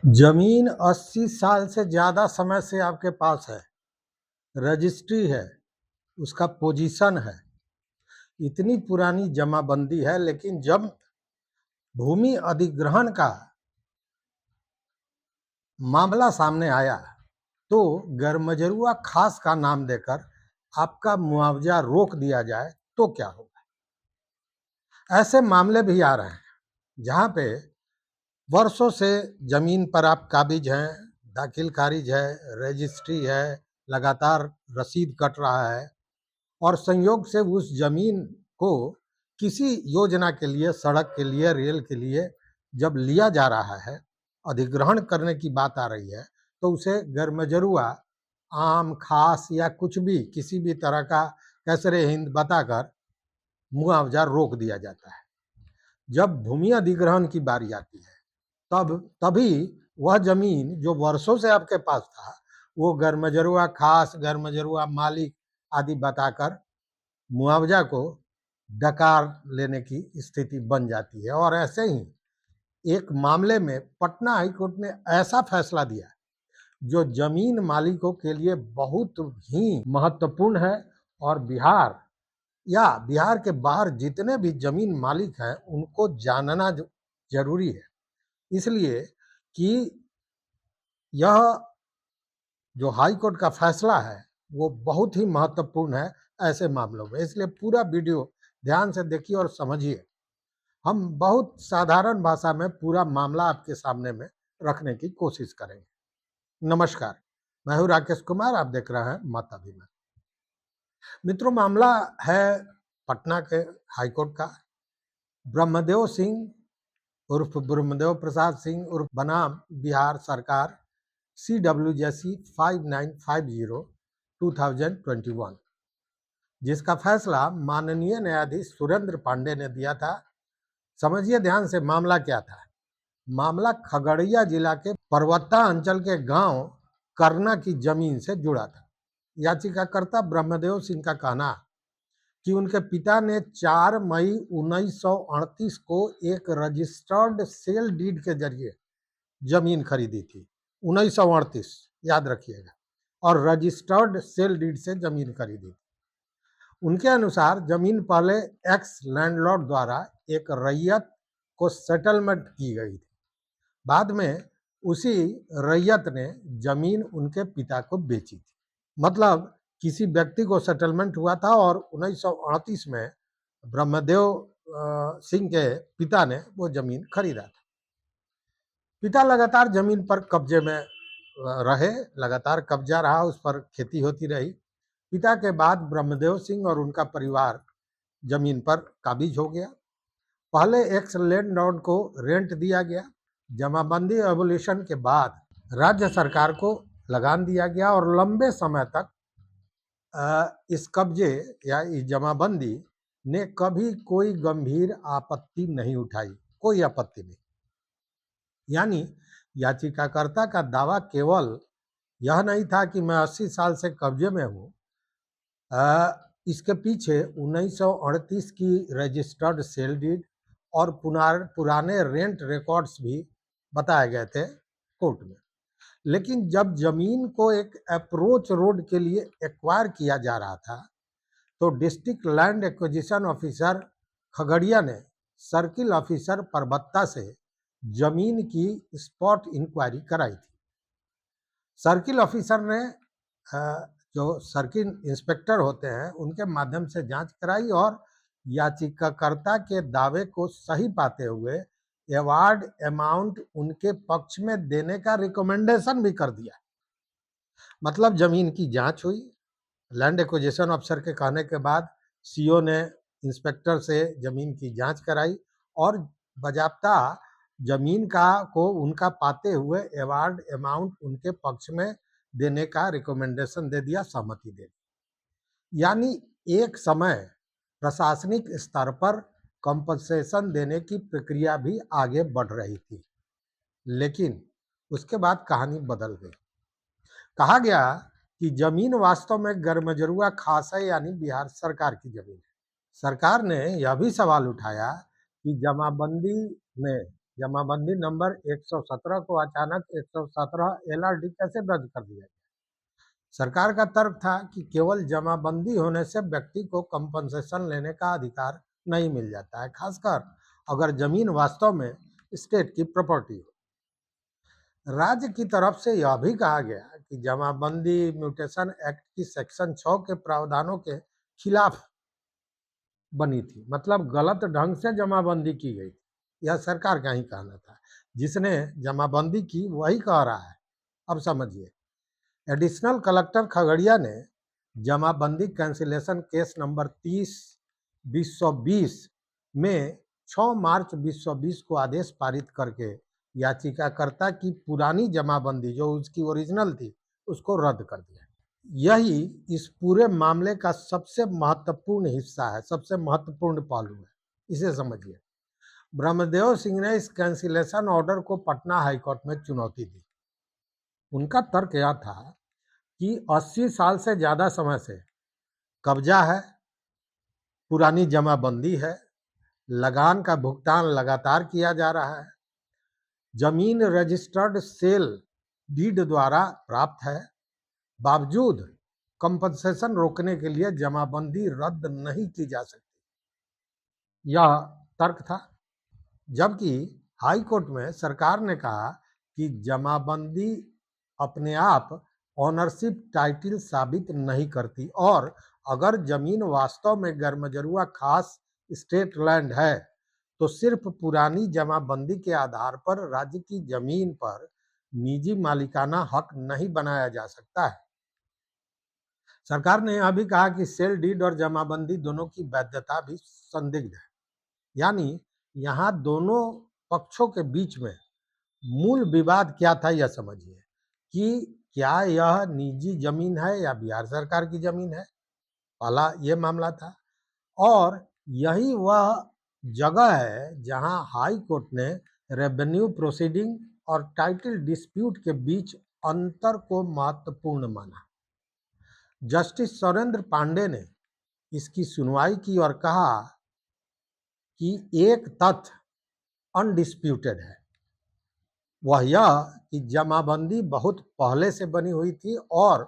जमीन 80 साल से ज्यादा समय से आपके पास है, रजिस्ट्री है, उसका पोजीशन है, इतनी पुरानी जमाबंदी है, लेकिन जब भूमि अधिग्रहण का मामला सामने आया तो गरमजरुआ खास का नाम देकर आपका मुआवजा रोक दिया जाए तो क्या होगा। ऐसे मामले भी आ रहे हैं जहां पे वर्षों से जमीन पर आप काबिज हैं, दाखिल खारिज है, रजिस्ट्री है, लगातार रसीद कट रहा है और संयोग से उस जमीन को किसी योजना के लिए, सड़क के लिए, रेल के लिए जब लिया जा रहा है, अधिग्रहण करने की बात आ रही है, तो उसे गरमजरुआ आम, खास या कुछ भी, किसी भी तरह का कैसरे हिंद बताकर मुआवजा रोक दिया जाता है। जब भूमि अधिग्रहण की बारी आती है तभी वह जमीन जो वर्षों से आपके पास था, वो गरमजरुआ खास, गरमजरुआ मालिक आदि बताकर मुआवजा को डकार लेने की स्थिति बन जाती है। और ऐसे ही एक मामले में पटना हाईकोर्ट ने ऐसा फैसला दिया जो जमीन मालिकों के लिए बहुत ही महत्वपूर्ण है और बिहार के बाहर जितने भी जमीन मालिक हैं उनको जानना जरूरी है, इसलिए कि यह जो हाई कोर्ट का फैसला है वो बहुत ही महत्वपूर्ण है ऐसे मामलों में। इसलिए पूरा वीडियो ध्यान से देखिए और समझिए। हम बहुत साधारण भाषा में पूरा मामला आपके सामने में रखने की कोशिश करेंगे। नमस्कार, मैं हूं राकेश कुमार, आप देख रहे हैं मताभिमान। मित्रों, मामला है पटना के हाईकोर्ट का। ब्रह्मदेव सिंह उर्फ ब्रह्मदेव प्रसाद सिंह उर्फ बनाम बिहार सरकार CWJC 5950 2021, जिसका फैसला माननीय न्यायाधीश सुरेंद्र पांडे ने दिया था। समझिए ध्यान से मामला क्या था। मामला खगड़िया जिला के पर्वता अंचल के गांव करना की जमीन से जुड़ा था। याचिकाकर्ता ब्रह्मदेव सिंह का कहना कि उनके पिता ने 4 मई 1938 को एक रजिस्टर्ड सेल डीड के जरिए जमीन खरीदी थी। 1938 याद रखिएगा, और रजिस्टर्ड सेल डीड से जमीन खरीदी थी। उनके अनुसार जमीन पहले एक्स लैंडलॉर्ड द्वारा एक रैयत को सेटलमेंट की गई थी। बाद में उसी रैयत ने जमीन उनके पिता को बेची थी। मतलब किसी व्यक्ति को सेटलमेंट हुआ था और 1938 में ब्रह्मदेव सिंह के पिता ने वो जमीन खरीदा था। पिता लगातार जमीन पर कब्जे में रहे, लगातार कब्जा रहा, उस पर खेती होती रही। पिता के बाद ब्रह्मदेव सिंह और उनका परिवार जमीन पर काबिज हो गया। पहले एक्स लैंडलॉर्ड को रेंट दिया गया। जमाबंदी एवोल्यूशन के बाद राज्य सरकार को लगान दिया गया और लंबे समय तक इस कब्जे या इस जमाबंदी ने कभी कोई गंभीर आपत्ति नहीं उठाई, कोई आपत्ति नहीं। यानी याचिकाकर्ता का दावा केवल यह नहीं था कि मैं 80 साल से कब्जे में हूँ। इसके पीछे 1938 की रजिस्टर्ड सेल डीड और पुराने रेंट रिकॉर्ड्स भी बताए गए थे कोर्ट में। लेकिन जब जमीन को एक अप्रोच रोड के लिए एक्वायर किया जा रहा था तो district land acquisition officer Khagaria ने सर्किल ऑफिसर परबत्ता से जमीन की स्पॉट इंक्वायरी कराई थी। सर्किल ऑफिसर ने जो सर्किल इंस्पेक्टर होते हैं उनके माध्यम से जांच कराई और याचिकाकर्ता के दावे को सही पाते हुए अवार्ड अमाउंट उनके पक्ष में देने का रिकमेंडेशन भी कर दिया। मतलब जमीन की जांच हुई, लैंड एक्विजिशन अफसर के कहने के बाद सीओ ने इंस्पेक्टर से जमीन की जांच कराई और बाजाप्ता जमीन को उनका पाते हुए अवार्ड अमाउंट उनके पक्ष में देने का रिकमेंडेशन दे दिया, सहमति दे दी। यानी एक समय प्रशासनिक स्तर पर कंपनसेशन देने की प्रक्रिया भी आगे बढ़ रही थी। लेकिन उसके बाद कहानी बदल गई। कहा गया कि जमीन वास्तव में गरमजरुआ खास है, यानी बिहार सरकार की जमीन है। सरकार ने यह भी सवाल उठाया कि जमाबंदी में जमाबंदी नंबर 117 को अचानक 117 एलआरडी कैसे रद्द कर दिया? सरकार का तर्क था कि केवल जमाबंदी होने से व्यक्ति को कंपनसेशन लेने का अधिकार नहीं मिल जाता है, खासकर अगर जमीन वास्तव में स्टेट की प्रॉपर्टी हो। राज्य की तरफ से यह भी कहा गया कि जमाबंदी म्यूटेशन एक्ट की सेक्शन 6 के प्रावधानों के खिलाफ बनी थी, मतलब गलत ढंग से जमाबंदी की गई थी। यह सरकार का ही कहना था। जिसने जमाबंदी की वही कह रहा है। अब समझिए, एडिशनल कलेक्टर खगड़िया ने जमाबंदी कैंसिलेशन केस नंबर 30/2020 में 6 मार्च 2020 को आदेश पारित करके याचिकाकर्ता की पुरानी जमाबंदी जो उसकी ओरिजिनल थी उसको रद्द कर दिया। यही इस पूरे मामले का सबसे महत्वपूर्ण हिस्सा है, सबसे महत्वपूर्ण पहलू है। इसे समझिए। ब्रह्मदेव सिंह ने इस कैंसिलेशन ऑर्डर को पटना हाईकोर्ट में चुनौती दी। उनका तर्क यह था कि 80 साल से ज्यादा समय से कब्जा है, पुरानी जमाबंदी है, लगान का भुगतान लगातार किया जा रहा है, जमीन रजिस्टर्ड सेल डीड द्वारा प्राप्त है, बावजूद कंपनसेशन रोकने के लिए जमाबंदी रद्द नहीं की जा सकती। यह तर्क था। जबकि हाई कोर्ट में सरकार ने कहा कि जमाबंदी अपने आप ऑनरशिप टाइटल साबित नहीं करती और अगर जमीन वास्तव में गर्मजरुआ खास स्टेट लैंड है तो सिर्फ पुरानी जमाबंदी के आधार पर राज्य की जमीन पर निजी मालिकाना हक नहीं बनाया जा सकता है। सरकार ने यह भी कहा कि सेल डीड और जमाबंदी दोनों की वैधता भी संदिग्ध है। यानी यहाँ दोनों पक्षों के बीच में मूल विवाद क्या था यह समझिए कि क्या यह निजी जमीन है या बिहार सरकार की जमीन है। पहला ये मामला था और यही वह जगह है जहां हाई कोर्ट ने रेवेन्यू प्रोसीडिंग और टाइटल डिस्प्यूट के बीच अंतर को महत्वपूर्ण माना। जस्टिस सौरेंद्र पांडे ने इसकी सुनवाई की और कहा कि एक तथ्य अनडिस्प्यूटेड है, वह यह कि जमाबंदी बहुत पहले से बनी हुई थी और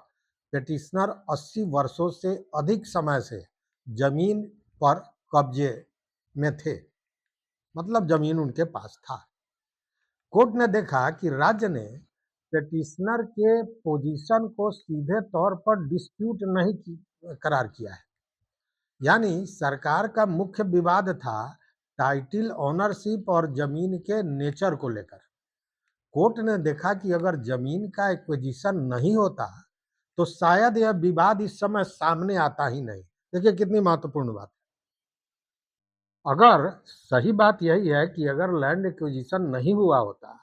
पेटिशनर 80 वर्षों से अधिक समय से जमीन पर कब्जे में थे, मतलब जमीन उनके पास था। कोर्ट ने देखा कि राज्य ने पेटिशनर के पोजीशन को सीधे तौर पर डिस्प्यूट नहीं करार किया है। यानी सरकार का मुख्य विवाद था टाइटल ओनरशिप और जमीन के नेचर को लेकर। कोर्ट ने देखा कि अगर जमीन का एक्विजिशन नहीं होता तो शायद यह विवाद इस समय सामने आता ही नहीं। देखिए कितनी महत्वपूर्ण बात है। अगर सही बात यही है कि अगर लैंड एक्विजिशन नहीं हुआ होता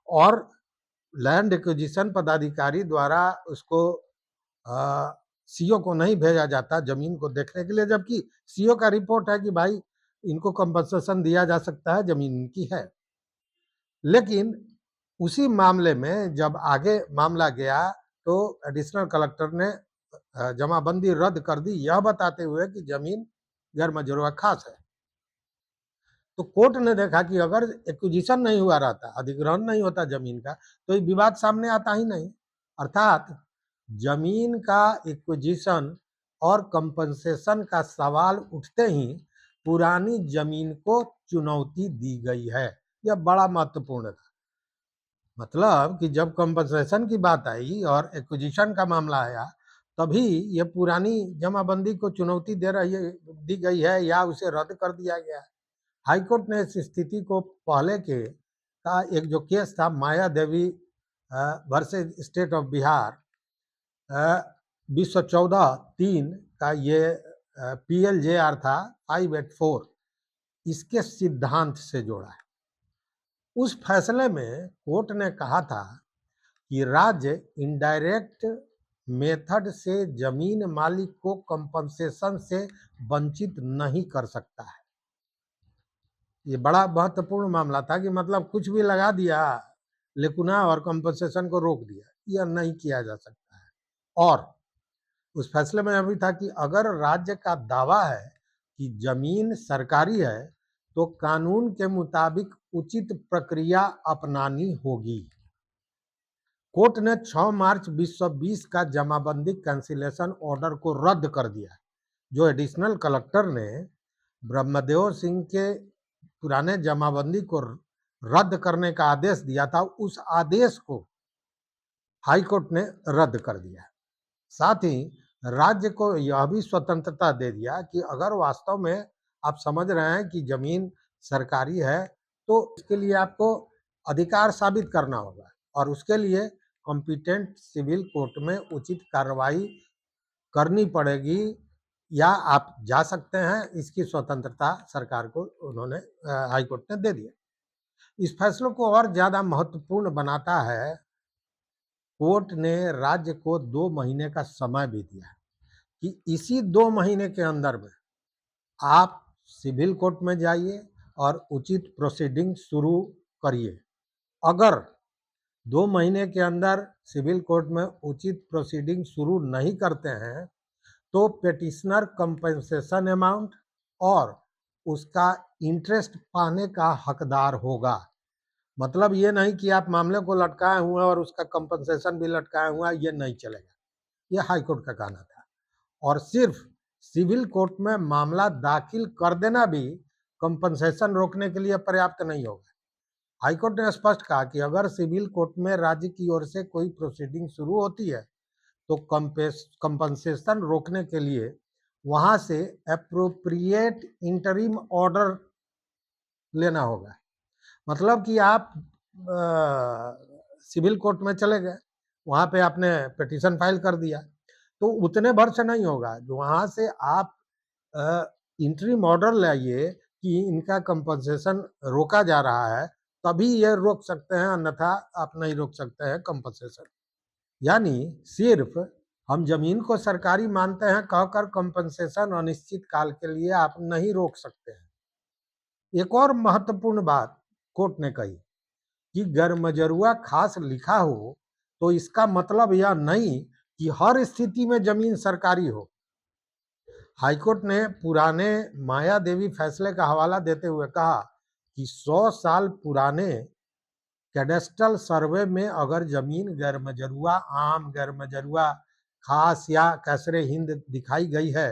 और लैंड एक्विजिशन पदाधिकारी द्वारा उसको सीओ को नहीं भेजा जाता जमीन को देखने के लिए, जबकि सीओ का रिपोर्ट है कि भाई इनको कंपनसेशन दिया जा सकता है, जमीन इनकी है, लेकिन उसी मामले में जब आगे मामला गया तो एडिशनल कलेक्टर ने जमाबंदी रद्द कर दी, यह बताते हुए कि जमीन गर्मजरुआ खास है। तो कोर्ट ने देखा कि अगर एक्विजिशन नहीं हुआ रहता, अधिग्रहण नहीं होता जमीन का, तो ये विवाद सामने आता ही नहीं। अर्थात जमीन का एक्विजिशन और कंपनसेशन का सवाल उठते ही पुरानी जमीन को चुनौती दी गई है। यह बड़ा महत्वपूर्ण था। मतलब कि जब कंपनसेशन की बात आई और एक्विजिशन का मामला आया तभी ये पुरानी जमाबंदी को चुनौती दी गई है या उसे रद्द कर दिया गया है। हाईकोर्ट ने इस स्थिति को पहले के का एक जो केस था माया देवी वर्सेज स्टेट ऑफ बिहार 2014-3 का ये PLJR था 584, इसके सिद्धांत से जोड़ा है। उस फैसले में कोर्ट ने कहा था कि राज्य इनडायरेक्ट मेथड से जमीन मालिक को कंपनसेशन से वंचित नहीं कर सकता है। ये बड़ा महत्वपूर्ण मामला था कि मतलब कुछ भी लगा दिया लेकुना और कंपनसेशन को रोक दिया, यह नहीं किया जा सकता है। और उस फैसले में यह भी था कि अगर राज्य का दावा है कि जमीन सरकारी है तो कानून के मुताबिक उचित प्रक्रिया अपनानी होगी। कोर्ट ने 6 मार्च 2020 का जमाबंदी कैंसिलेशन ऑर्डर को रद्द कर दिया, जो एडिशनल कलेक्टर ने ब्रह्मदेव सिंह के पुराने जमाबंदी को रद्द करने का आदेश दिया था, उस आदेश को हाई कोर्ट ने रद्द कर दिया। साथ ही राज्य को यह भी स्वतंत्रता दे दिया कि अगर वास्तव में आप समझ रहे हैं कि जमीन सरकारी है, तो इसके लिए आपको अधिकार साबित करना होगा और उसके लिए कॉम्पिटेंट सिविल कोर्ट में उचित कार्रवाई करनी पड़ेगी या आप जा सकते हैं। इसकी स्वतंत्रता सरकार को उन्होंने हाई कोर्ट ने दे दिया। इस फैसले को और ज्यादा महत्वपूर्ण बनाता है, कोर्ट ने राज्य को 2 महीने का समय भी दिया कि इसी 2 महीने के अंदर में आप सिविल कोर्ट में जाइए और उचित प्रोसीडिंग शुरू करिए। अगर 2 महीने के अंदर सिविल कोर्ट में उचित प्रोसीडिंग शुरू नहीं करते हैं तो पेटिशनर कंपनसेशन अमाउंट और उसका इंटरेस्ट पाने का हकदार होगा। मतलब ये नहीं कि आप मामले को लटकाए हुए और उसका कंपनसेशन भी लटकाए हुआ है, ये नहीं चलेगा। ये हाई कोर्ट का कहना था। और सिर्फ सिविल कोर्ट में मामला दाखिल कर देना भी कंपनसेशन रोकने के लिए पर्याप्त नहीं होगा। हाईकोर्ट ने स्पष्ट कहा कि अगर सिविल कोर्ट में राज्य की ओर से कोई प्रोसीडिंग शुरू होती है तो कंपनसेशन रोकने के लिए वहां से एप्रोप्रिएट इंटरिम ऑर्डर लेना होगा। मतलब कि आप सिविल कोर्ट में चले गए, वहां पे आपने पिटीशन फाइल कर दिया, तो उतने भर से नहीं होगा, जो वहां से आप इंटरिम ऑर्डर लाइए कि इनका कंपनसेशन रोका जा रहा है, तभी ये रोक सकते हैं, अन्यथा आप नहीं रोक सकते हैं कंपनसेशन। यानी सिर्फ हम जमीन को सरकारी मानते हैं कहकर कंपनसेशन अनिश्चित काल के लिए आप नहीं रोक सकते हैं। एक और महत्वपूर्ण बात कोर्ट ने कही कि गैरमजरूआ खास लिखा हो तो इसका मतलब यह नहीं कि हर स्थिति में जमीन सरकारी हो। हाईकोर्ट ने पुराने माया देवी फैसले का हवाला देते हुए कहा कि 100 साल पुराने कैडेस्ट्रल सर्वे में अगर जमीन गैरमजरूआ, आम, गैरमजरूआ, खास या कैसरे हिंद दिखाई गई है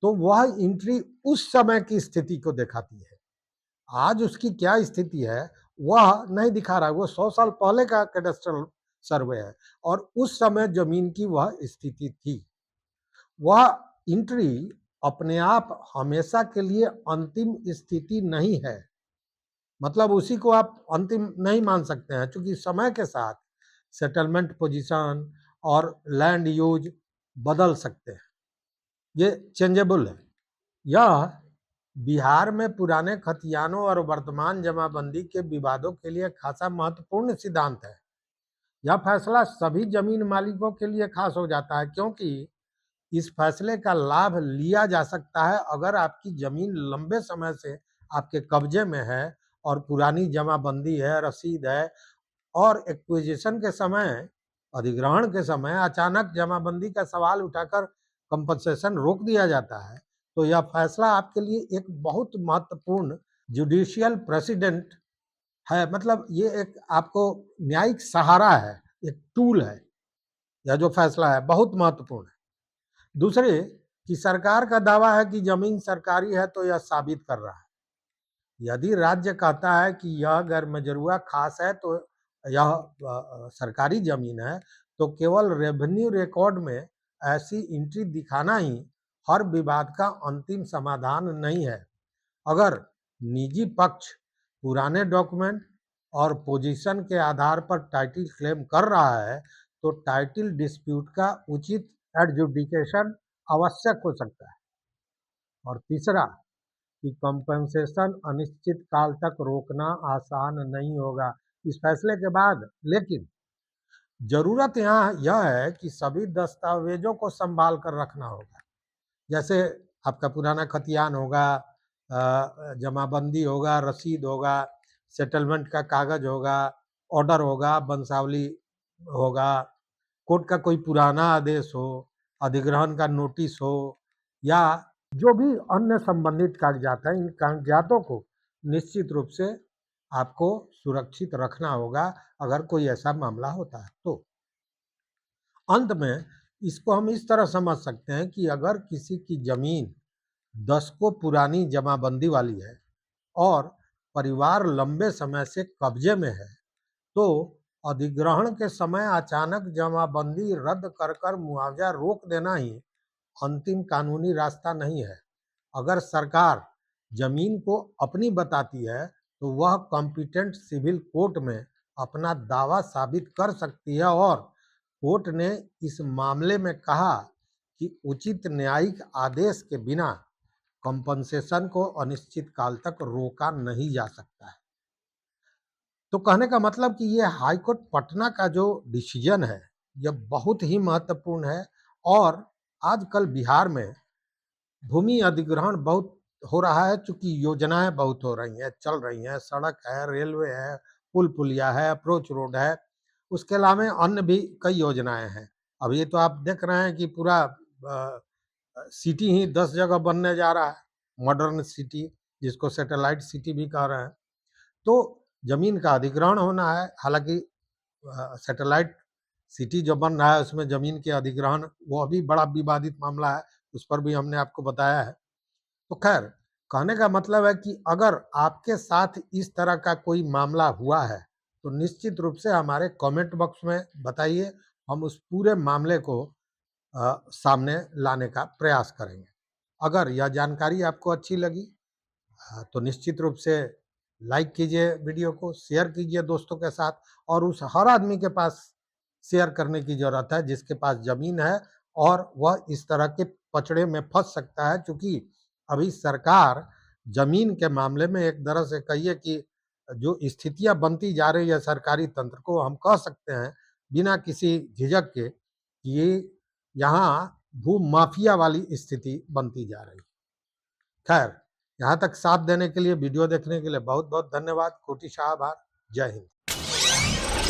तो वह एंट्री उस समय की स्थिति को दिखाती है। आज उसकी क्या स्थिति है वह नहीं दिखा रहा है, वो 100 साल पहले का कैडेस्ट्रल सर्वे है और उस समय जमीन की वह स्थिति थी। वह एंट्री अपने आप हमेशा के लिए अंतिम स्थिति नहीं है, मतलब उसी को आप अंतिम नहीं मान सकते हैं, क्योंकि समय के साथ सेटलमेंट पोजीशन और लैंड यूज बदल सकते हैं, ये चेंजेबल है। यह बिहार में पुराने खतियानों और वर्तमान जमाबंदी के विवादों के लिए खासा महत्वपूर्ण सिद्धांत है। यह फैसला सभी जमीन मालिकों के लिए खास हो जाता है, क्योंकि इस फैसले का लाभ लिया जा सकता है अगर आपकी जमीन लंबे समय से आपके कब्जे में है और पुरानी जमाबंदी है, रसीद है और एक्विजिशन के समय, अधिग्रहण के समय अचानक जमाबंदी का सवाल उठाकर कंपनसेशन रोक दिया जाता है, तो यह फैसला आपके लिए एक बहुत महत्वपूर्ण जुडिशियल प्रेसिडेंट है। मतलब ये एक आपको न्यायिक सहारा है, एक टूल है। यह जो फैसला है बहुत महत्वपूर्ण है। दूसरे कि सरकार का दावा है कि जमीन सरकारी है तो यह साबित कर रहा है। यदि राज्य कहता है कि यह गैरमजरूआ खास है तो यह सरकारी जमीन है, तो केवल रेवेन्यू रिकॉर्ड में ऐसी एंट्री दिखाना ही हर विवाद का अंतिम समाधान नहीं है। अगर निजी पक्ष पुराने डॉक्यूमेंट और पोजीशन के आधार पर टाइटल क्लेम कर रहा है तो टाइटल डिस्प्यूट का उचित एडजुडिकेशन आवश्यक हो सकता है। और तीसरा कि कंपनसेशन अनिश्चित काल तक रोकना आसान नहीं होगा इस फैसले के बाद, लेकिन जरूरत यहाँ यह है कि सभी दस्तावेजों को संभाल कर रखना होगा। जैसे आपका पुराना खतियान होगा, जमाबंदी होगा, रसीद होगा, सेटलमेंट का कागज होगा, ऑर्डर होगा, वंशावली होगा, कोर्ट का कोई पुराना आदेश हो, अधिग्रहण का नोटिस हो या जो भी अन्य संबंधित कागजात हैं, इन कागजातों को निश्चित रूप से आपको सुरक्षित रखना होगा अगर कोई ऐसा मामला होता है तो। अंत में इसको हम इस तरह समझ सकते हैं कि अगर किसी की जमीन दशकों पुरानी जमाबंदी वाली है और परिवार लंबे समय से कब्जे में है, तो अधिग्रहण के समय अचानक जमाबंदी रद्द कर मुआवजा रोक देना ही अंतिम कानूनी रास्ता नहीं है। अगर सरकार जमीन को अपनी बताती है तो वह कॉम्पिटेंट सिविल कोर्ट में अपना दावा साबित कर सकती है और कोर्ट ने इस मामले में कहा कि उचित न्यायिक आदेश के बिना कंपनसेशन को अनिश्चित काल तक रोका नहीं जा सकता है। तो कहने का मतलब कि ये हाईकोर्ट पटना का जो डिसीजन है यह बहुत ही महत्वपूर्ण है और आजकल बिहार में भूमि अधिग्रहण बहुत हो रहा है, चूंकि योजनाएं बहुत हो रही हैं, चल रही हैं, सड़क है, रेलवे है, पुल पुलिया है, अप्रोच रोड है, उसके अलावा अन्य भी कई योजनाएं हैं। अब ये तो आप देख रहे हैं कि पूरा सिटी ही 10 जगह बनने जा रहा है, मॉडर्न सिटी, जिसको सैटेलाइट सिटी भी कह रहे हैं। तो जमीन का अधिग्रहण होना है, हालांकि सैटेलाइट सिटी जो बन रहा है उसमें जमीन के अधिग्रहण वो अभी बड़ा विवादित मामला है, उस पर भी हमने आपको बताया है। तो खैर, कहने का मतलब है कि अगर आपके साथ इस तरह का कोई मामला हुआ है तो निश्चित रूप से हमारे कमेंट बॉक्स में बताइए, हम उस पूरे मामले को सामने लाने का प्रयास करेंगे। अगर यह जानकारी आपको अच्छी लगी तो निश्चित रूप से लाइक कीजिए, वीडियो को शेयर कीजिए दोस्तों के साथ, और उस हर आदमी के पास शेयर करने की जरूरत है जिसके पास जमीन है और वह इस तरह के पचड़े में फंस सकता है, क्योंकि अभी सरकार जमीन के मामले में एक तरह से कहिए कि जो स्थितियां बनती जा रही है सरकारी तंत्र को, हम कह सकते हैं बिना किसी झिझक के कि ये यहाँ भू माफिया वाली स्थिति बनती जा रही है। खैर, यहाँ तक साथ देने के लिए, वीडियो देखने के लिए बहुत बहुत धन्यवाद, कोटि आभार। जय हिंद।